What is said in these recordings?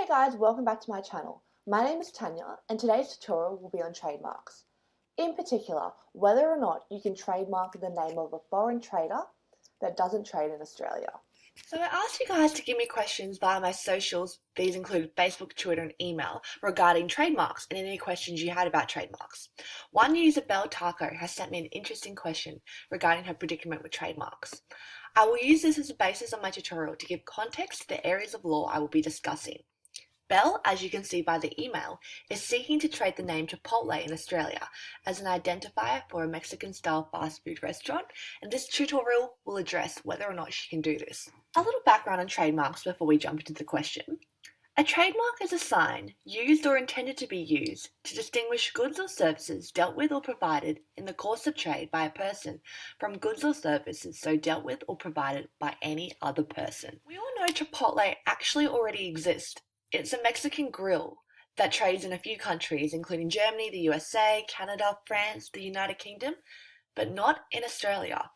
Hey guys, welcome back to my channel. My name is Tanya and today's tutorial will be on trademarks. In particular, whether or not you can trademark the name of a foreign trader that doesn't trade in Australia. So I asked you guys to give me questions via my socials. These include Facebook, Twitter, and email regarding trademarks and any questions you had about trademarks. One user, Belle Taco, has sent me an interesting question regarding her predicament with trademarks. I will use this as a basis of my tutorial to give context to the areas of law I will be discussing. Belle, as you can see by the email, is seeking to trade the name Chipotle in Australia as an identifier for a Mexican-style fast food restaurant, and this tutorial will address whether or not she can do this. A little background on trademarks before we jump into the question. A trademark is a sign, used or intended to be used, to distinguish goods or services dealt with or provided in the course of trade by a person from goods or services so dealt with or provided by any other person. We all know Chipotle actually already exists. It's a Mexican grill that trades in a few countries, including Germany, the USA, Canada, France, the United Kingdom, but not in Australia.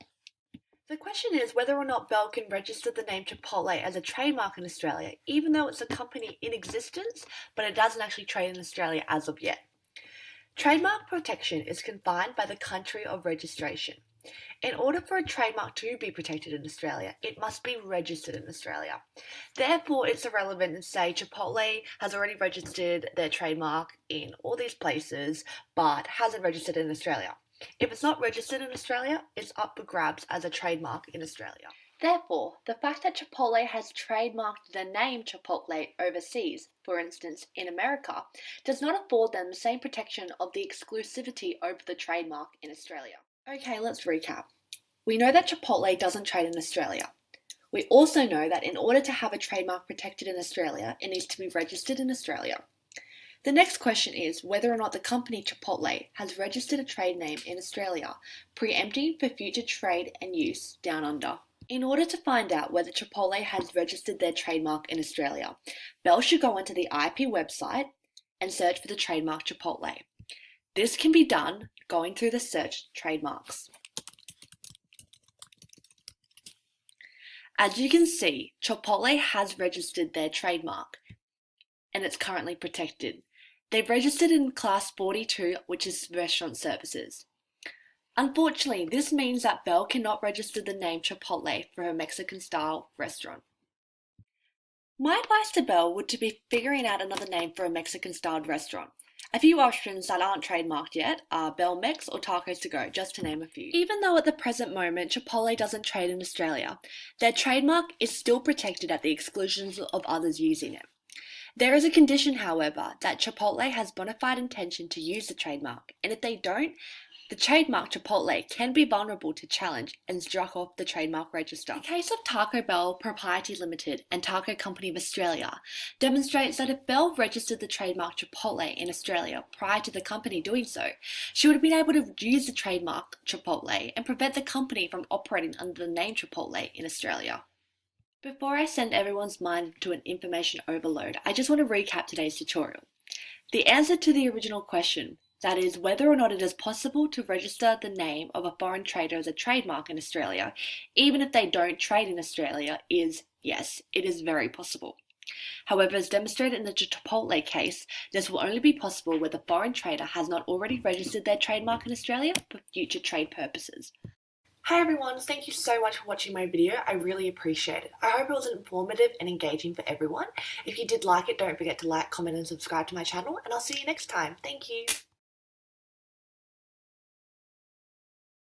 The question is whether or not Belle can register the name Chipotle as a trademark in Australia, even though it's a company in existence, but it doesn't actually trade in Australia as of yet. Trademark protection is confined by the country of registration. In order for a trademark to be protected in Australia, it must be registered in Australia. Therefore, it's irrelevant to say Chipotle has already registered their trademark in all these places, but hasn't registered in Australia. If it's not registered in Australia, it's up for grabs as a trademark in Australia. Therefore, the fact that Chipotle has trademarked the name Chipotle overseas, for instance in America, does not afford them the same protection of the exclusivity over the trademark in Australia. Okay, let's recap. We know that Chipotle doesn't trade in Australia. We also know that in order to have a trademark protected in Australia, it needs to be registered in Australia. The next question is whether or not the company Chipotle has registered a trade name in Australia, preempting for future trade and use down under. In order to find out whether Chipotle has registered their trademark in Australia, Belle should go onto the IP website and search for the trademark Chipotle. This can be done going through the search trademarks. As you can see, Chipotle has registered their trademark and it's currently protected. They've registered in Class 42, which is restaurant services. Unfortunately, this means that Belle cannot register the name Chipotle for her Mexican-style restaurant. My advice to Belle would be figuring out another name for a Mexican-styled restaurant. A few options that aren't trademarked yet are Belle Mex or Tacos to Go, just to name a few. Even though at the present moment Chipotle doesn't trade in Australia, their trademark is still protected at the exclusion of others using it. There is a condition, however, that Chipotle has bona fide intention to use the trademark, and if they don't, the trademark Chipotle can be vulnerable to challenge and struck off the trademark register. The case of Taco Bell Propriety Limited and Taco Company of Australia demonstrates that if Bell registered the trademark Chipotle in Australia prior to the company doing so, she would have been able to use the trademark Chipotle and prevent the company from operating under the name Chipotle in Australia. Before I send everyone's mind to an information overload, I just want to recap today's tutorial. The answer to the original question, that is, whether or not it is possible to register the name of a foreign trader as a trademark in Australia, even if they don't trade in Australia, is yes, it is very possible. However, as demonstrated in the Chipotle case, this will only be possible where the foreign trader has not already registered their trademark in Australia for future trade purposes. Hi everyone, thank you so much for watching my video. I really appreciate it. I hope it was informative and engaging for everyone. If you did like it, don't forget to like, comment and subscribe to my channel, and I'll see you next time. Thank you.